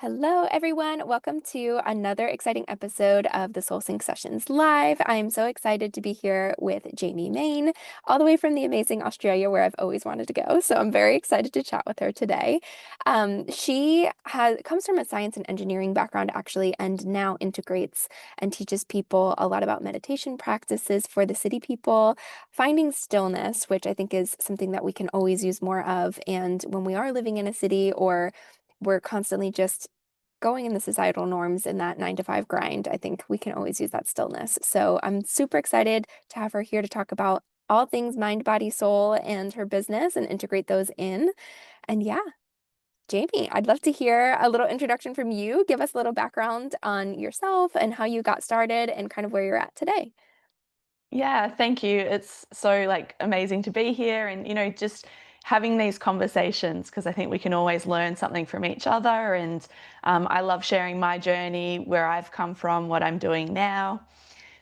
Hello, everyone. Welcome to another exciting episode of the Soul Sync Sessions Live. I am so excited to be here with Jaimee Mayne, all the way from the amazing Australia, where I've always wanted to go. So I'm very excited to chat with her today. She comes from a science and engineering background, actually, and now integrates and teaches people a lot about meditation practices for the city people, finding stillness, which I think is something that we can always use more of. And when we are living in a city or we're constantly just going in the societal norms in that 9 to 5 grind, I think we can always use that stillness. So I'm super excited to have her here to talk about all things mind, body, soul, and her business and integrate those in. And yeah, Jaimee, I'd love to hear a little introduction from you. Give us a little background on yourself and how you got started and kind of where you're at today. Yeah, thank you. It's so amazing to be here and just having these conversations because I think we can always learn something from each other and I love sharing my journey, where I've come from, what I'm doing now.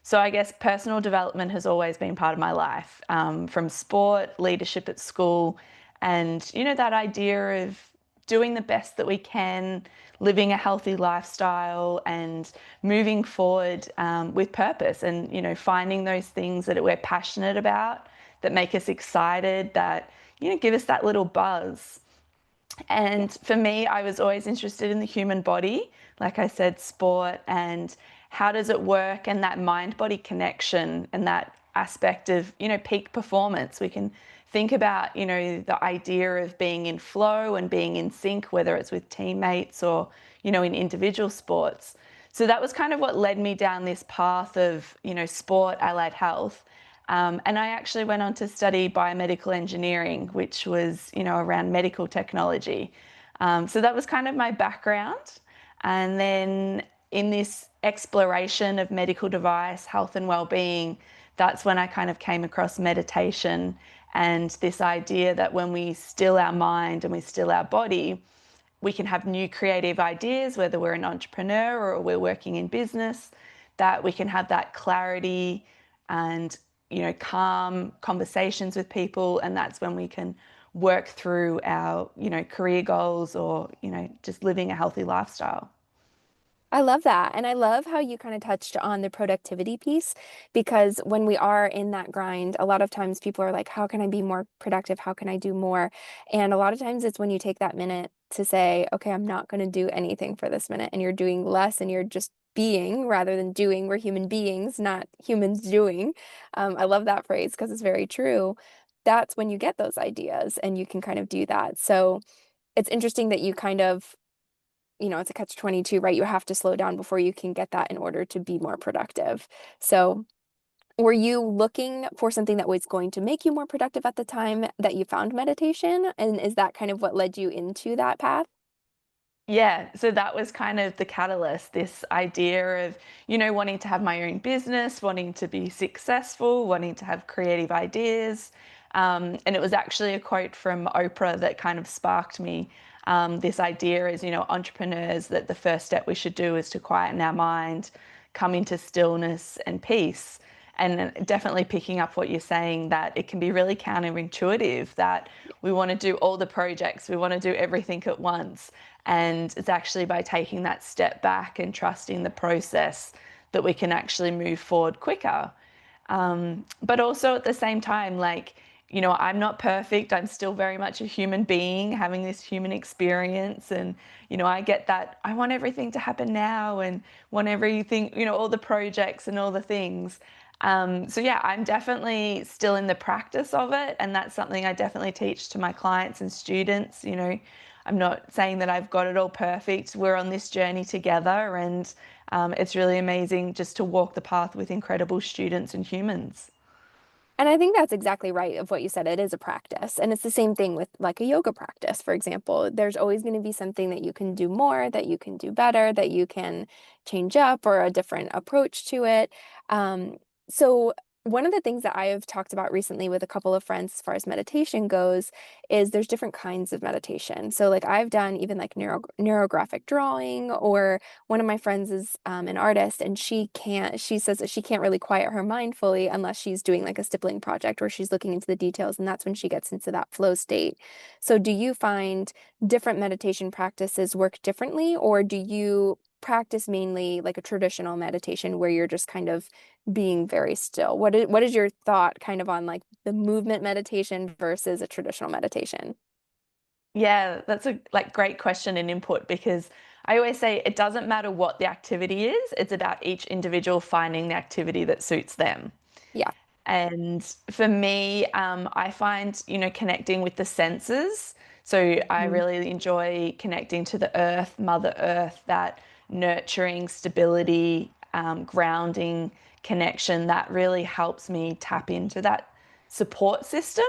So I guess personal development has always been part of my life, from sport, leadership at school, and that idea of doing the best that we can, living a healthy lifestyle, and moving forward with purpose, and finding those things that we're passionate about, that make us excited, that give us that little buzz. Yeah. And for me, I was always interested in the human body, like I said, sport and how does it work, and that mind body connection and that aspect of, peak performance. We can think about, the idea of being in flow and being in sync, whether it's with teammates or, in individual sports. So that was kind of what led me down this path of, sport, allied health. And I actually went on to study biomedical engineering, which was, around medical technology. So that was kind of my background. And then in this exploration of medical device, health and well-being, that's when I kind of came across meditation and this idea that when we still our mind and we still our body, we can have new creative ideas, whether we're an entrepreneur or we're working in business, that we can have that clarity and calm conversations with people, and that's when we can work through our career goals or just living a healthy lifestyle. I love that. And I love how you kind of touched on the productivity piece because when we are in that grind, a lot of times people are like, how can I be more productive? How can I do more? And a lot of times it's when you take that minute to say, okay, I'm not going to do anything for this minute. And you're doing less and you're just being rather than doing. We're human beings, not humans doing. I love that phrase because it's very true. That's when you get those ideas and you can kind of do that. So it's interesting that you kind of it's a catch 22, right? You have to slow down before you can get that in order to be more productive. So, were you looking for something that was going to make you more productive at the time that you found meditation? And is that kind of what led you into that path? Yeah, so that was kind of the catalyst, this idea of, wanting to have my own business, wanting to be successful, wanting to have creative ideas. And it was actually a quote from Oprah that kind of sparked me. This idea is, entrepreneurs, that the first step we should do is to quieten our mind, come into stillness and peace. And definitely picking up what you're saying, that it can be really counterintuitive, that we want to do all the projects, we want to do everything at once. And it's actually by taking that step back and trusting the process that we can actually move forward quicker. But also at the same time, I'm not perfect. I'm still very much a human being having this human experience. And, I get that I want everything to happen now and want everything, all the projects and all the things. So yeah, I'm definitely still in the practice of it. And that's something I definitely teach to my clients and students. I'm not saying that I've got it all perfect. We're on this journey together, and it's really amazing just to walk the path with incredible students and humans. And I think that's exactly right of what you said. It is a practice. And it's the same thing with like a yoga practice, for example. There's always going to be something that you can do more, that you can do better, that you can change up or a different approach to it. So one of the things that I have talked about recently with a couple of friends as far as meditation goes is there's different kinds of meditation. So like I've done even like neurographic drawing, or one of my friends is an artist, and she says that she can't really quiet her mind fully unless she's doing like a stippling project where she's looking into the details, and that's when she gets into that flow state. So do you find different meditation practices work differently, or do you practice mainly like a traditional meditation where you're just kind of being very still? What is your thought kind of on like the movement meditation versus a traditional meditation? Yeah, that's a like great question and input because I always say it doesn't matter what the activity is, it's about each individual finding the activity that suits them. Yeah. And for me, I find, connecting with the senses. So I Mhm. really enjoy connecting to the earth, Mother Earth, that nurturing stability, grounding connection that really helps me tap into that support system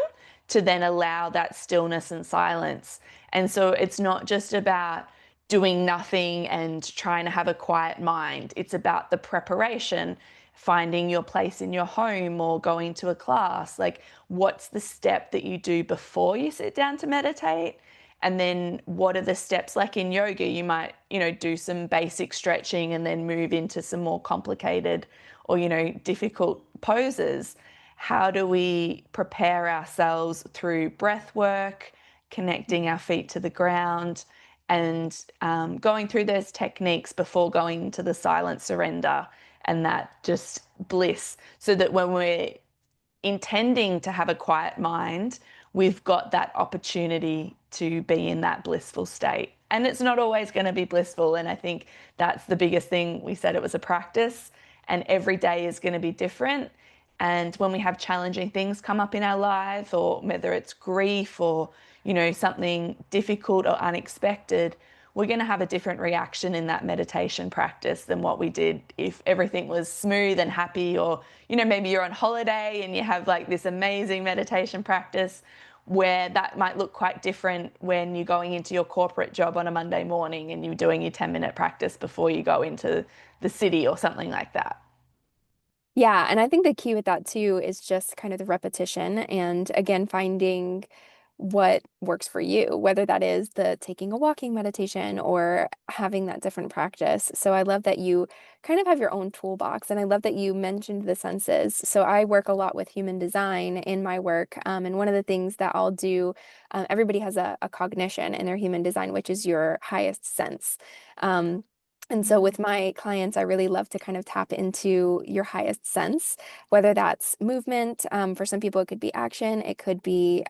to then allow that stillness and silence. And so it's not just about doing nothing and trying to have a quiet mind. It's about the preparation, finding your place in your home or going to a class. Like, what's the step that you do before you sit down to meditate? And then what are the steps? Like in yoga, you might, do some basic stretching and then move into some more complicated or, difficult poses. How do we prepare ourselves through breath work, connecting our feet to the ground, and going through those techniques before going to the silent surrender and that just bliss, so that when we're intending to have a quiet mind, we've got that opportunity to be in that blissful state. And it's not always going to be blissful. And I think that's the biggest thing. We said it was a practice, and every day is going to be different. And when we have challenging things come up in our life, or whether it's grief or, something difficult or unexpected, we're going to have a different reaction in that meditation practice than what we did if everything was smooth and happy, or, maybe you're on holiday and you have like this amazing meditation practice, where that might look quite different when you're going into your corporate job on a Monday morning and you're doing your 10-minute practice before you go into the city or something like that. Yeah, and I think the key with that too is just kind of the repetition, and again finding what works for you, whether that is the taking a walking meditation or having that different practice. So I love that you kind of have your own toolbox, and I love that you mentioned the senses. So I work a lot with human design in my work, and one of the things that I'll do, everybody has a cognition in their human design, which is your highest sense. Um, and so with my clients, I really love to kind of tap into your highest sense, whether that's movement. For some people, it could be action, it could be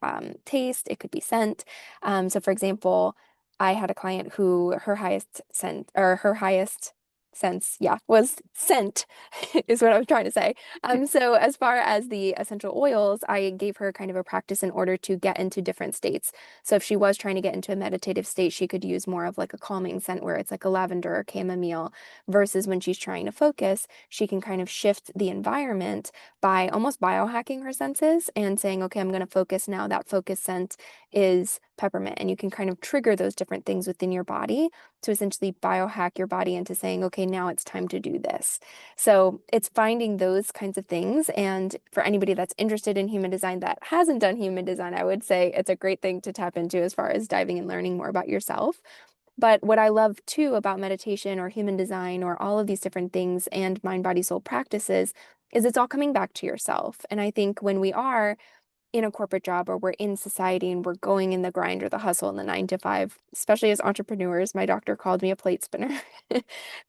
taste, it could be scent. So, for example, I had a client who her highest sense, yeah, was scent, is what I was trying to say. So as far as the essential oils, I gave her kind of a practice in order to get into different states. So if she was trying to get into a meditative state, she could use more of like a calming scent where it's like a lavender or chamomile, versus when she's trying to focus, she can kind of shift the environment by almost biohacking her senses and saying, okay, I'm going to focus now. That focus scent is peppermint. And you can kind of trigger those different things within your body to essentially biohack your body into saying, okay, now it's time to do this. So it's finding those kinds of things. And for anybody that's interested in human design that hasn't done human design, I would say it's a great thing to tap into as far as diving and learning more about yourself. But what I love too about meditation or human design or all of these different things and mind, body, soul practices is it's all coming back to yourself. And I think when we are in a corporate job or we're in society and we're going in the grind or the hustle in the 9 to 5, especially as entrepreneurs, my doctor called me a plate spinner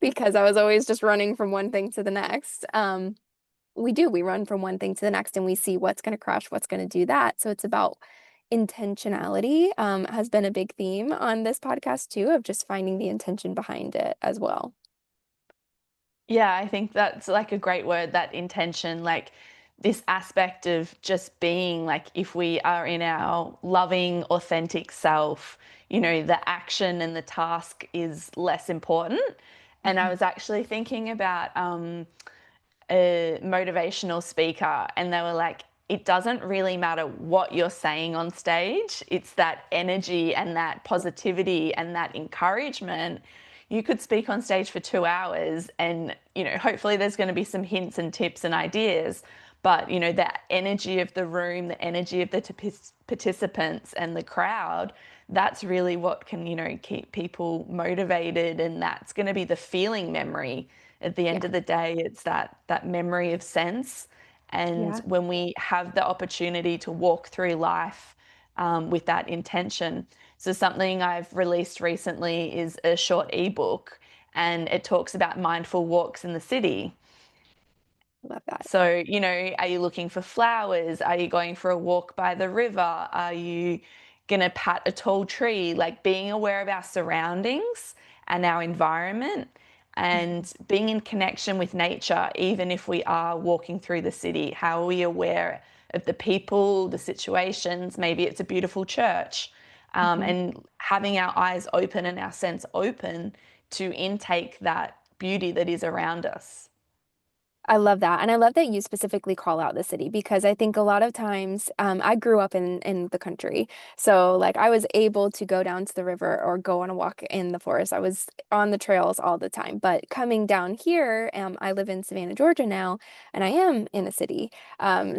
because I was always just running from one thing to the next. We run from one thing to the next and we see what's going to crush, what's going to do that. So it's about intentionality, has been a big theme on this podcast too, of just finding the intention behind it as well. Yeah, I think that's like a great word, that intention, like this aspect of just being, like, if we are in our loving, authentic self, the action and the task is less important. And I Mhm. was actually thinking about a motivational speaker, and they were like, it doesn't really matter what you're saying on stage, it's that energy and that positivity and that encouragement. You could speak on stage for 2 hours, and hopefully there's going to be some hints and tips and ideas, but the energy of the room, the energy of the participants and the crowd, that's really what can keep people motivated, and that's going to be the feeling memory. At the end Yeah. of the day, it's that memory of sense. And Yeah. when we have the opportunity to walk through life with that intention. So something I've released recently is a short ebook, and it talks about mindful walks in the city. Love that. So, are you looking for flowers? Are you going for a walk by the river? Are you going to pat a tall tree? Like being aware of our surroundings and our environment Mhm. and being in connection with nature, even if we are walking through the city. How are we aware of the people, the situations? Maybe it's a beautiful church. Mhm. And having our eyes open and our sense open to intake that beauty that is around us. I love that. And I love that you specifically call out the city because I think a lot of times I grew up in the country. So like I was able to go down to the river or go on a walk in the forest. I was on the trails all the time. But coming down here, I live in Savannah, Georgia now, and I am in a city.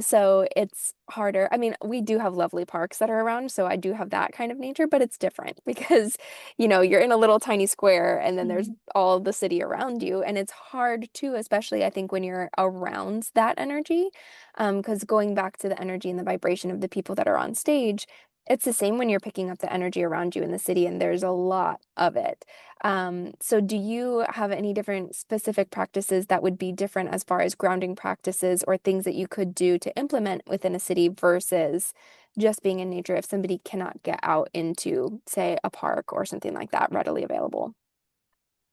So it's harder. I mean, we do have lovely parks that are around, so I do have that kind of nature, but it's different because you're in a little tiny square and then there's all the city around you. And it's hard too, especially I think when you're around that energy. Because going back to the energy and the vibration of the people that are on stage, it's the same when you're picking up the energy around you in the city, and there's a lot of it. So do you have any different specific practices that would be different as far as grounding practices or things that you could do to implement within a city versus just being in nature if somebody cannot get out into, say, a park or something like that readily available?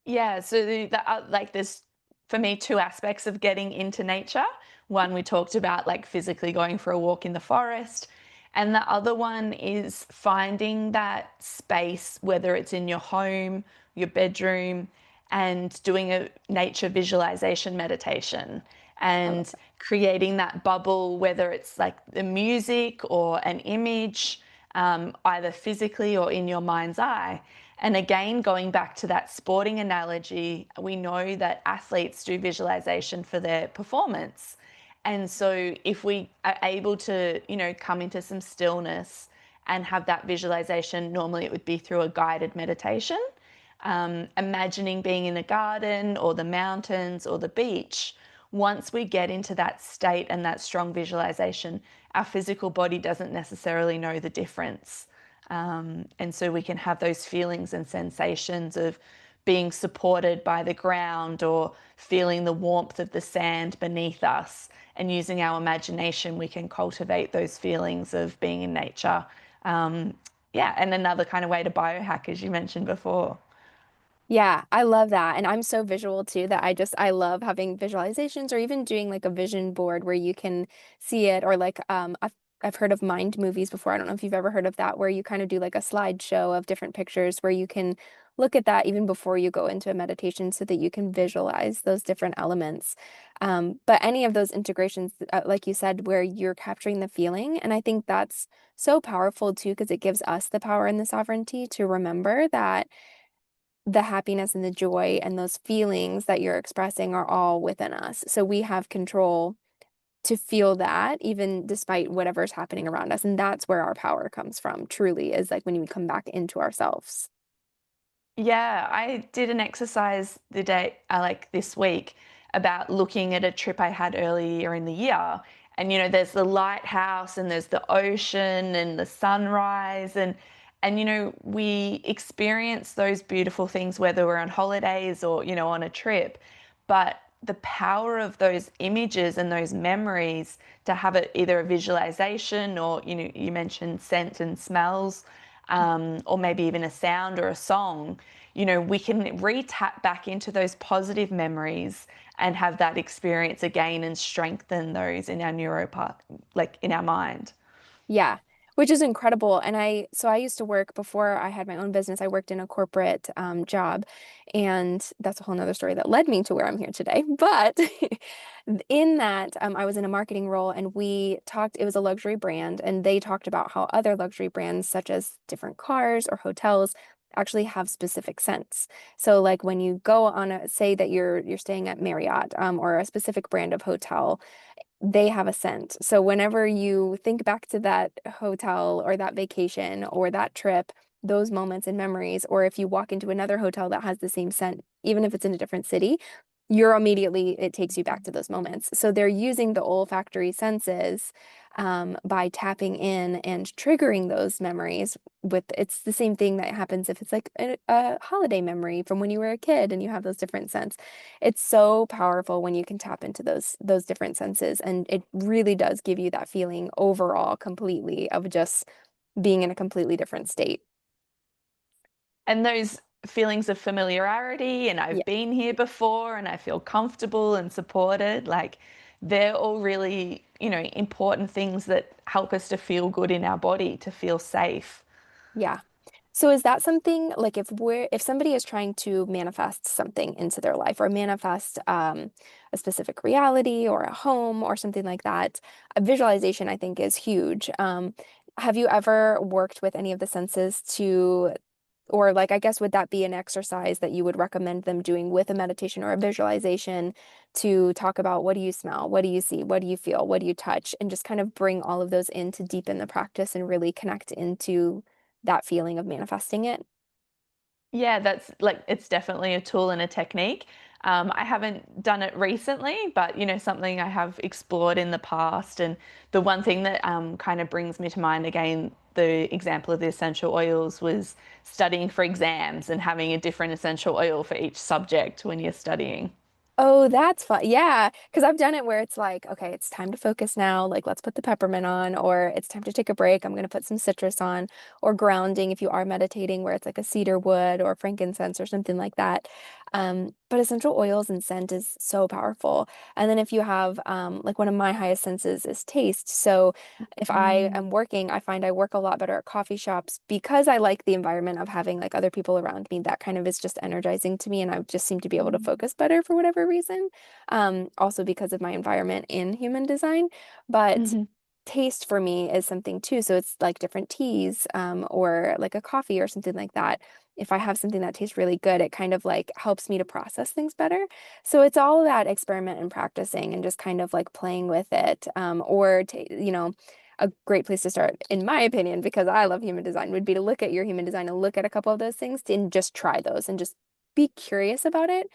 Yeah, so like there's for me two aspects of getting into nature. One we talked about like physically going for a walk in the forest, and the other one is finding that space, whether it's in your home, your bedroom, and doing a nature visualization meditation I love and that. creating that bubble, whether it's like the music or an image, either physically or in your mind's eye. And again, going back to that sporting analogy, we know that athletes do visualization for their performance. And so if we are able to, come into some stillness and have that visualization, normally it would be through a guided meditation, imagining being in a garden or the mountains or the beach. Once we get into that state and that strong visualization, our physical body doesn't necessarily know the difference. And so we can have those feelings and sensations of being supported by the ground or feeling the warmth of the sand beneath us. And using our imagination, we can cultivate those feelings of being in nature. Um, yeah, and another kind of way to biohack, as you mentioned before. Yeah, I love that. And I'm so visual too that I love having visualizations or even doing like a vision board where you can see it or like I've heard of mind movies before. I don't know if you've ever heard of that where you kind of do like a slideshow of different pictures where you can look at that even before you go into a meditation so that you can visualize those different elements. But any of those integrations, like you said, where you're capturing the feeling, and I think that's so powerful too because it gives us the power and the sovereignty to remember that the happiness and the joy and those feelings that you're expressing are all within us. So we have control to feel that even despite whatever's happening around us. And that's where our power comes from, truly, is like when we come back into ourselves. Yeah, I did an exercise the day, like this week, about looking at a trip I had earlier in the year. And there's the lighthouse and there's the ocean and the sunrise and we experience those beautiful things whether we're on holidays or on a trip. But the power of those images and those memories to have it either a visualization or you mentioned scent and smells, or maybe even a sound or a song, we can re-tap back into those positive memories and have that experience again and strengthen those in our neuropart, like in our mind. Yeah, which is incredible. And so I used to work before I had my own business. I worked in a corporate job, and that's a whole nother story that led me to where I'm here today. But in that, I was in a marketing role, and we talked, it was a luxury brand, and they talked about how other luxury brands, such as different cars or hotels, actually have specific scents. So like when you go on a, say that you're staying at Marriott, or a specific brand of hotel, they have a scent. So whenever you think back to that hotel or that vacation or that trip, those moments and memories, or if you walk into another hotel that has the same scent, even if it's in a different city, you're immediately, it takes you back to those moments. So they're using the olfactory senses, by tapping in and triggering those memories with, it's the same thing that happens if it's like a holiday memory from when you were a kid and you have those different scents. It's so powerful when you can tap into those different senses, and it really does give you that feeling overall completely of just being in a completely different state. And those feelings of familiarity, and Yeah. I've been here before and I feel comfortable and supported, like they're all really, important things that help us to feel good in our body, to feel safe. Yeah. So is that something like if somebody is trying to manifest something into their life or manifest a specific reality or a home or something like that, a visualization I think is huge. Have you ever worked with any of the senses to, or like I guess would that be an exercise that you would recommend them doing with a meditation or a visualization to talk about what do you smell, what do you see, what do you feel, what do you touch, and just kind of bring all of those in to deepen the practice and really connect into that feeling of manifesting it? Yeah, that's like it's definitely a tool and a technique. I haven't done it recently, but something I have explored in the past. And the one thing that kind of brings me to mind again, the example of the essential oils was studying for exams and having a different essential oil for each subject when you're studying. Oh, that's fun. Yeah, because I've done it where it's like, okay, it's time to focus now. Like, let's put the peppermint on, or it's time to take a break. I'm going to put some citrus on, or grounding if you are meditating, where it's like a cedar wood or frankincense or something like that. But essential oils and scent is so powerful. And then if you have, like one of my highest senses is taste. So if I Mm. am working, I find I work a lot better at coffee shops because I like the environment of having like other people around me. That kind of is just energizing to me, and I just seem to be able to Mm. focus better for whatever reason. Also because of my environment in human design, but Mhm. taste for me is something too. So it's like different teas, or like a coffee or something like that. If I have something that tastes really good, it kind of like helps me to process things better. So it's all that experiment and practicing and just kind of like playing with it. Or, a great place to start, in my opinion, because I love human design, would be to look at your human design and look at a couple of those things and just try those and just be curious about it.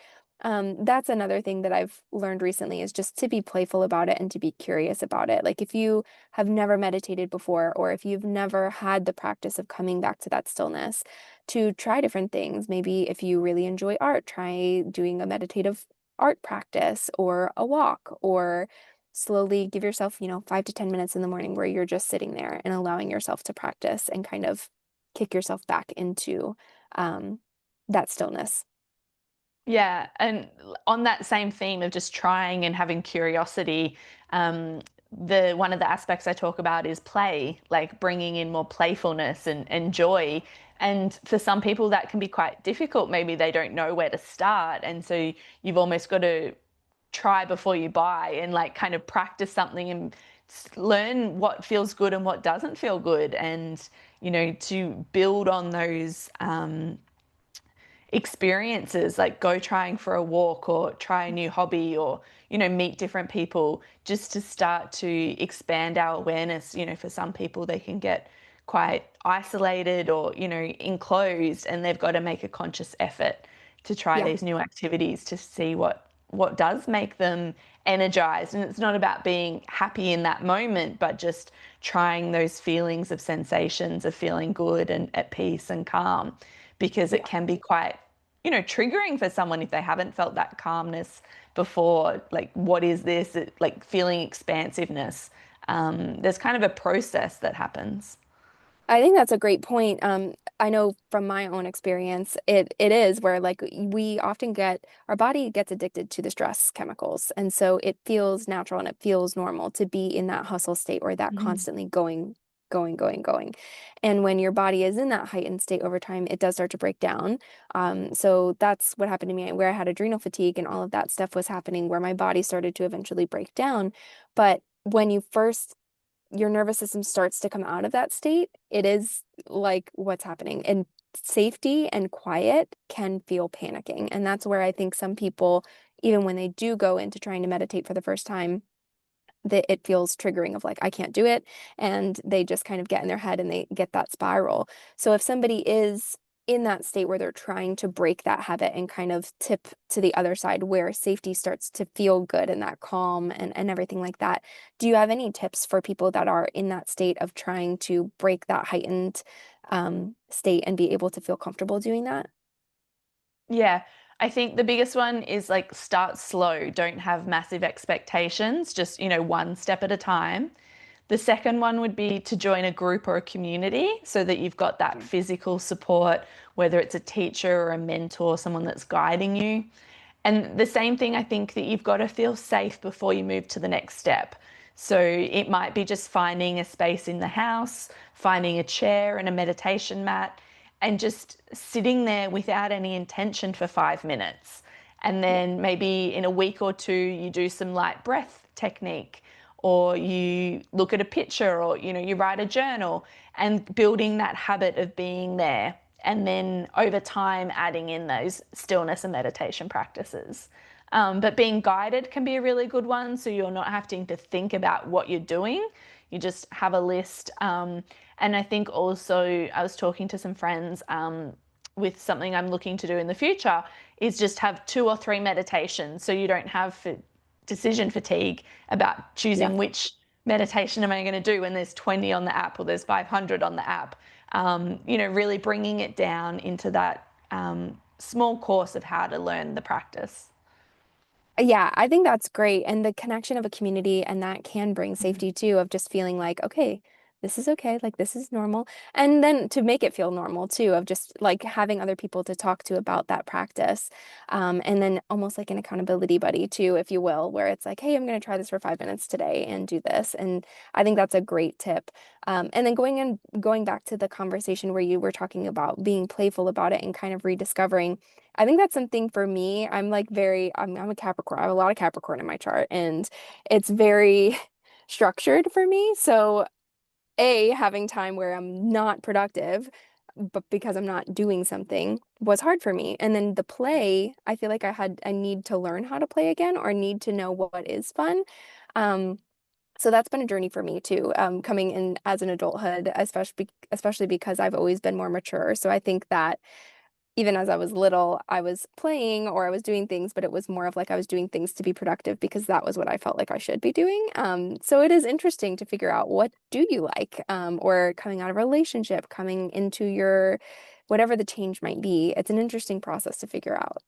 That's another thing that I've learned recently is just to be playful about it and to be curious about it. Like if you have never meditated before, or if you've never had the practice of coming back to that stillness, to try different things. Maybe if you really enjoy art, try doing a meditative art practice or a walk, or slowly give yourself, 5 to 10 minutes in the morning where you're just sitting there and allowing yourself to practice and kind of kick yourself back into um, that stillness. Yeah, and on that same theme of just trying and having curiosity, um, the one of the aspects I talk about is play, like bringing in more playfulness and joy. And for some people, that can be quite difficult. Maybe they don't know where to start, and so you've almost got to try before you buy and like kind of practice something and learn what feels good and what doesn't feel good, and to build on those. Experiences, like go trying for a walk or try a new hobby, or meet different people, just to start to expand our awareness. For some people, they can get quite isolated or enclosed, and they've got to make a conscious effort to try Yeah. these new activities to see what does make them energized. And it's not about being happy in that moment, but just trying those feelings of sensations of feeling good and at peace and calm, because it Yeah. can be quite, triggering for someone if they haven't felt that calmness before. Like, what is this? Like feeling expansiveness. There's kind of a process that happens. I think that's a great point. I know from my own experience, it is where like we often get our body gets addicted to the stress chemicals, and so it feels natural and it feels normal to be in that hustle state or that Mhm. constantly going, going, going, going. And when your body is in that heightened state over time, it does start to break down. So that's what happened to me, where I had adrenal fatigue and all of that stuff was happening, where my body started to eventually break down. But when you first your nervous system starts to come out of that state, it is like what's happening. And safety and quiet can feel panicking. And that's where I think some people, even when they do go into trying to meditate for the first time, that it feels triggering of like, I can't do it. And they just kind of get in their head and they get that spiral. So if somebody is in that state where they're trying to break that habit and kind of tip to the other side where safety starts to feel good and that calm and everything like that, do you have any tips for people that are in that state of trying to break that heightened state and be able to feel comfortable doing that? Yeah, I think the biggest one is like start slow. Don't have massive expectations, just, one step at a time. The second one would be to join a group or a community so that you've got that Mm. physical support, whether it's a teacher or a mentor, someone that's guiding you. And the same thing, I think that you've got to feel safe before you move to the next step. So it might be just finding a space in the house, finding a chair and a meditation mat, and just sitting there without any intention for 5 minutes. And Yeah. then maybe in a week or two, you do some light breath technique, or you look at a picture, or you write a journal, and building that habit of being there, and then over time adding in those stillness and meditation practices. But being guided can be a really good one, so you're not having to think about what you're doing. You just have a list. And I think also, I was talking to some friends, with something I'm looking to do in the future, is just have 2 or 3 meditations, so you don't have decision fatigue about Yeah. choosing which meditation am I going to do when there's 20 on the app or there's 500 on the app. Really bringing it down into that small course of how to learn the practice. Yeah, I think that's great. And the connection of a community and that can bring Mm. safety too, of just feeling like, okay, this is okay, like this is normal. And then to make it feel normal too, of just like having other people to talk to about that practice. And then almost like an accountability buddy too, if you will, where it's like, hey, I'm going to try this for 5 minutes today and do this. And I think that's a great tip. And then going back to the conversation where you were talking about being playful about it and kind of rediscovering. I think that's something for me. I'm like I'm a Capricorn. I have a lot of Capricorn in my chart and it's very structured for me. So having time where I'm not productive, but because I'm not doing something was hard for me. And then the play, I feel like I need to learn how to play again or need to know what is fun. Um, so that's been a journey for me too, coming in as an adulthood, especially because I've always been more mature. So I think that even as I was little, I was playing or I was doing things, but it was more of like I was doing things to be productive because that was what I felt like I should be doing. So it is interesting to figure out what do you like, or coming out of a relationship, coming into your whatever the change might be. It's an interesting process to figure out.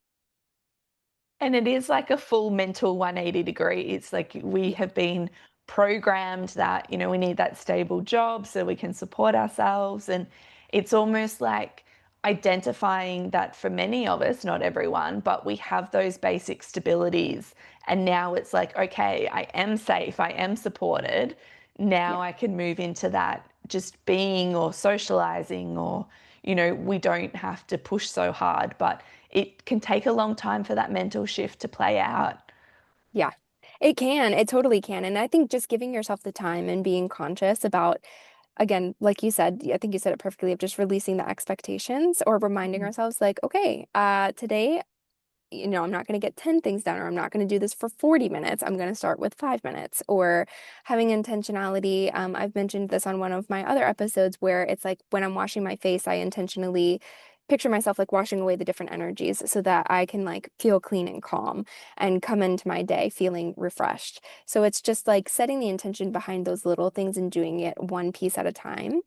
And it is like a full mental 180 degree. It's like we Yeah. have been programmed that, we need that stable job so we can support ourselves. And it's almost like identifying that for many of us, not everyone, but we have those basic stabilities. And now it's like, okay, I am safe, I am supported. Now Yeah. I can move into that just being or socializing, or, we don't have to push so hard, but it can take a long time for that mental shift to play out. Yeah. It can. It totally can. And I think just giving yourself the time and being conscious about, again, like you said, I think you said it perfectly, of just releasing the expectations or reminding Mm. ourselves, like, okay, today, I'm not going to get 10 things done, or I'm not going to do this for 40 minutes. I'm going to start with 5 minutes, or having intentionality. I've mentioned this on one of my other episodes where it's like when I'm washing my face, I intentionally picture myself like washing away the different energies so that I can like feel clean and calm and come into my day feeling refreshed. So it's just like setting the intention behind those little things and doing it one piece at a time.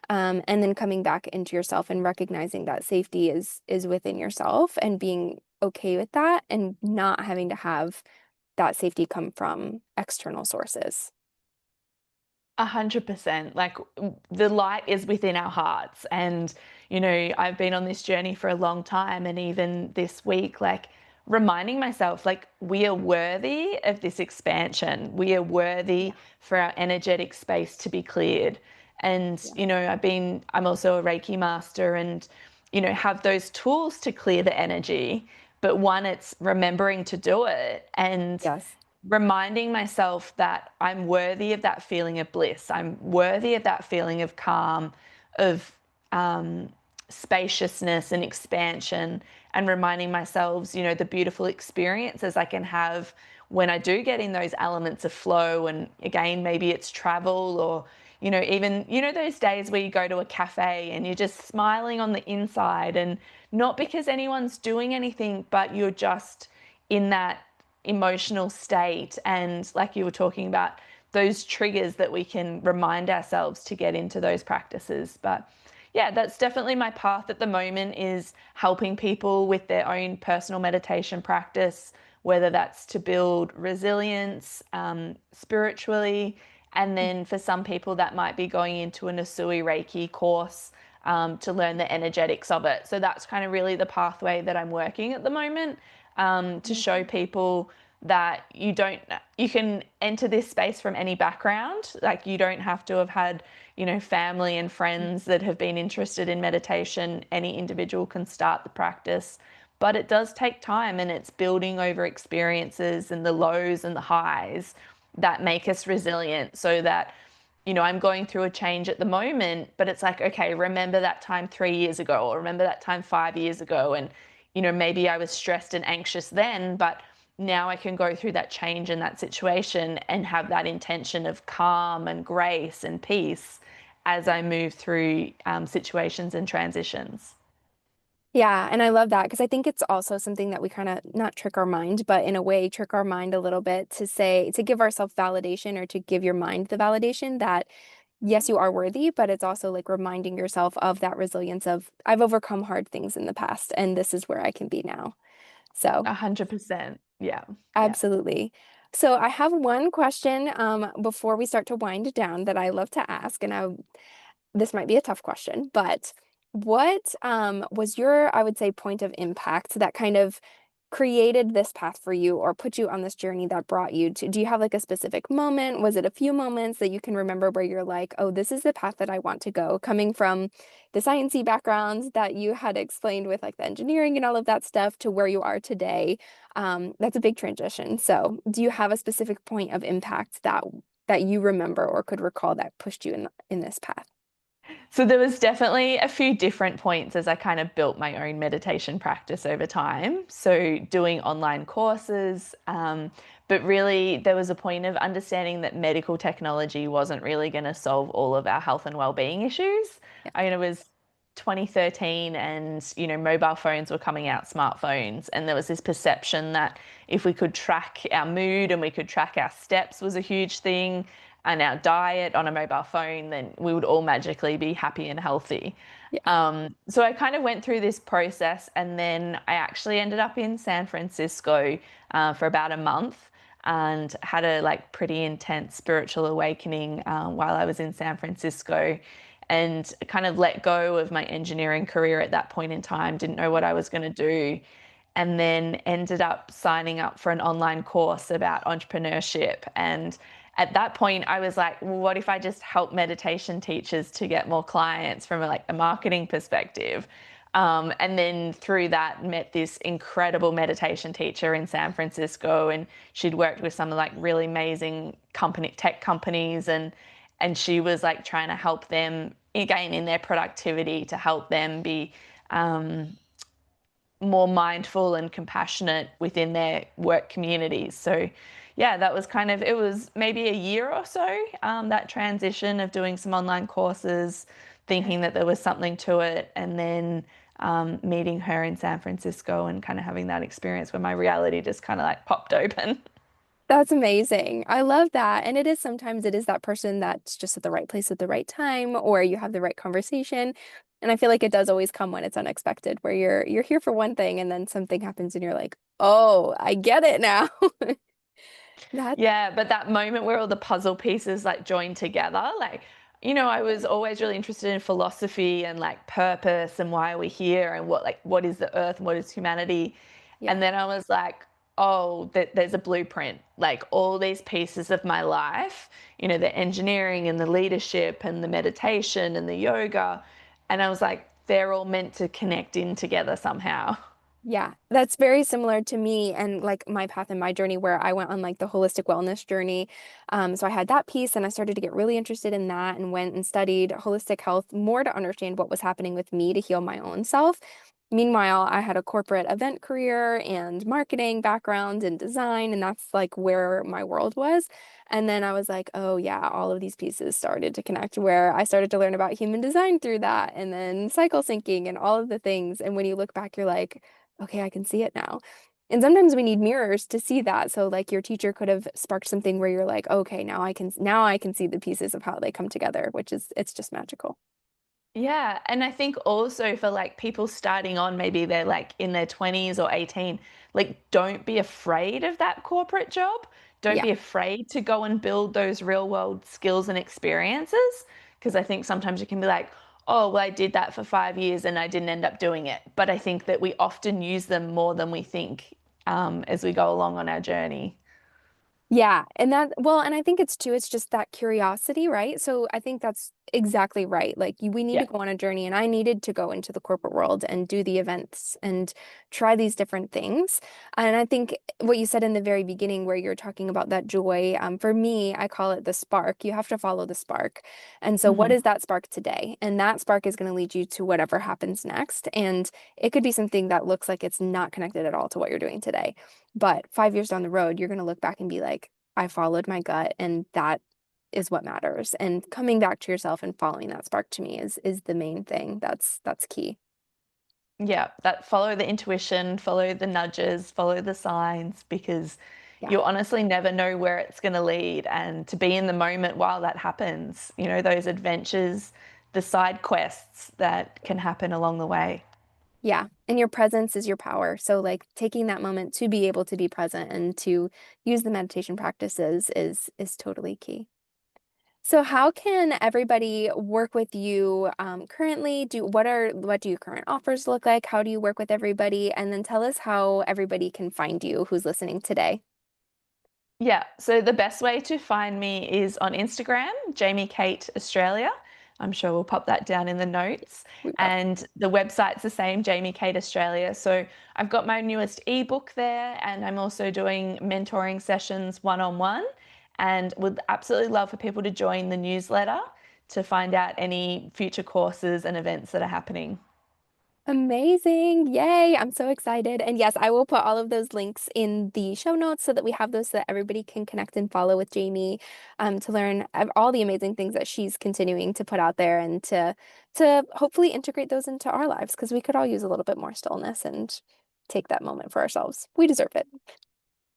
And then coming back into yourself and recognizing that safety is within yourself and being okay with that and not having to have that safety come from external sources. 100%. Like the light is within our hearts. And, I've been on this journey for a long time. And even this week, like reminding myself, like, we are worthy of this expansion. We are worthy Yeah. for our energetic space to be cleared. And, Yeah. I'm also a Reiki master, and, have those tools to clear the energy. But one, it's remembering to do it. And Yes. reminding myself that I'm worthy of that feeling of bliss. I'm worthy of that feeling of calm, of spaciousness and expansion, and reminding myself, the beautiful experiences I can have when I do get in those elements of flow. And again, maybe it's travel, or, even, those days where you go to a cafe and you're just smiling on the inside, and not Yeah. because anyone's doing anything, but you're just in that emotional state. And like you were talking about, those triggers that we can remind ourselves to get into those practices. But yeah, that's definitely my path at the moment, is helping people with their own personal meditation practice, whether that's to build resilience spiritually. And then for some people, that might be going into an Asui Reiki course to learn the energetics of it. So that's kind of really the pathway that I'm working at the moment, to show Amazing. people that you can enter this space from any background. Like, you don't have to have had, family and friends that have been interested in meditation. Any individual can start the practice, but it does take time, and it's building over experiences and the lows and the highs that make us resilient. So that, I'm going through a change at the moment, but it's like, okay, remember that time 3 years ago, or remember that time 5 years ago. And, maybe I was stressed and anxious then, but now I can go through that change in that situation and have that intention of calm and grace and peace as I move through situations and transitions. Yeah, and I love that because I think it's also something that we kind of not trick our mind, but in a way trick our mind a little bit to say, to give ourselves validation, or to give your mind the validation that yes, you are worthy, but it's also like reminding yourself of that resilience of I've overcome hard things in the past and this is where I can be now. So 100%. Yeah. Yeah. absolutely. So I have one question before we start to wind down that I love to ask, and this might be a tough question, but what was your, I would say, point of impact that kind of created this path for you or put you on this journey that brought you to, do you have like a specific moment? Was it a few moments that you can remember where you're like, oh, this is the path that I want to go, coming from the sciencey backgrounds that you had explained with like the engineering and all of that stuff to where you are today? That's a big transition. So do you have a specific point of impact that you remember or could recall that pushed you in this path? So there was definitely a few different points as I kind of built my own meditation practice over time. So doing online courses, but really there was a point of understanding that medical technology wasn't really going to solve all of our health and well-being issues. Yeah. I mean, it was 2013, and mobile phones were coming out, smartphones, and there was this perception that if we could track our mood and we could track our steps was a huge thing, and our diet on a mobile phone, then we would all magically be happy and healthy. Yeah. So I kind of went through this process, and then I actually ended up in San Francisco for about a month, and had a like pretty intense spiritual awakening while I was in San Francisco, and kind of let go of my engineering career at that point in time. Didn't know what I was going to do, and then ended up signing up for an online course about entrepreneurship. And at that point, I was like, well, what if I just help meditation teachers to get more clients from a marketing perspective? And then through that, met this incredible meditation teacher in San Francisco, and she'd worked with some really amazing tech companies, and she was like trying to help them again in their productivity, to help them be more mindful and compassionate within their work communities. So, yeah, that was kind of, it was maybe a year or so, that transition of doing some online courses, thinking that there was something to it, and then meeting her in San Francisco and kind of having that experience where my reality just kind of like popped open. That's amazing. I love that. And it is sometimes it is that person that's just at the right place at the right time, or you have the right conversation. And I feel like it does always come when it's unexpected, where you're here for one thing and then something happens and you're like, "Oh, I get it now." That Yeah, but that moment where all the puzzle pieces join together, I was always really interested in philosophy and purpose and why are we here, and what is the earth and what is humanity. yeah. And then I was like, oh, there's a blueprint. Like all these pieces of my life, the engineering and the leadership and the meditation and the yoga. And I was like, they're all meant to connect in together somehow. Yeah, that's very similar to me and like my path and my journey where I went on like the holistic wellness journey. So I had that piece and I started to get really interested in that and went and studied holistic health more to understand what was happening with me to heal my own self. Meanwhile, I had a corporate event career and marketing background and design, and that's like where my world was. And then I was like, oh yeah, all of these pieces started to connect where I started to learn about human design through that and then cycle syncing and all of the things. And when you look back, you're like, okay, I can see it now. And sometimes we need mirrors to see that. So like your teacher could have sparked something where you're like, okay, now I can see the pieces of how they come together, which is it's just magical. Yeah, and I think also for like people starting on, maybe they're like in their 20s or 18, like don't be afraid of that corporate job. Don't Yeah. be afraid to go and build those real world skills and experiences. Because I think sometimes you can be like, oh, well, I did that for 5 years and I didn't end up doing it. But I think that we often use them more than we think as we go along on our journey. Yeah, and that well, and I think it's too, it's just that curiosity, right? So I think that's exactly right. Like we need to Yeah. go on a journey, and I needed to go into the corporate world and do the events and try these different things. And I think what you said in the very beginning, where you're talking about that joy, for me, I call it the spark. You have to follow the spark. And so, what Hmm. is that spark today? And that spark is going to lead you to whatever happens next. And it could be something that looks like it's not connected at all to what you're doing today. But 5 years down the road, you're going to look back and be like, I followed my gut, and that is what matters. And coming back to yourself and following that spark to me is the main thing. That's key. Yeah, that follow the intuition, follow the nudges, follow the signs, because Yeah. you honestly never know where it's going to lead. And to be in the moment while that happens, you know, those adventures, the side quests that can happen along the way. Yeah. And your presence is your power. So like taking that moment to be able to be present and to use the meditation practices is totally key. So how can everybody work with you currently? What do your current offers look like? How do you work with everybody? And then tell us how everybody can find you who's listening today. Yeah, so the best way to find me is on Instagram, Jaimee Kate Australia. I'm sure we'll pop that down in the notes. We will. And the website's the same, Jaimee Kate Australia. So I've got my newest ebook there, and I'm also doing mentoring sessions one on one. And would absolutely love for people to join the newsletter to find out any future courses and events that are happening. Amazing. Yay. I'm so excited. And yes, I will put all of those links in the show notes so that we have those so that everybody can connect and follow with Jaimee to learn all the amazing things that she's continuing to put out there and to hopefully integrate those into our lives because we could all use a little bit more stillness and take that moment for ourselves. We deserve it.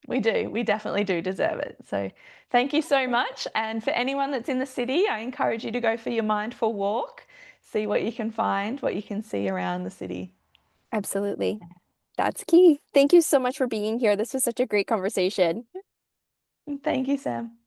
We do. We definitely do deserve it. So thank you so much. And for anyone that's in the city, I encourage you to go for your mindful walk, see what you can find, what you can see around the city. Absolutely. That's key. Thank you so much for being here. This was such a great conversation. Thank you, Sam.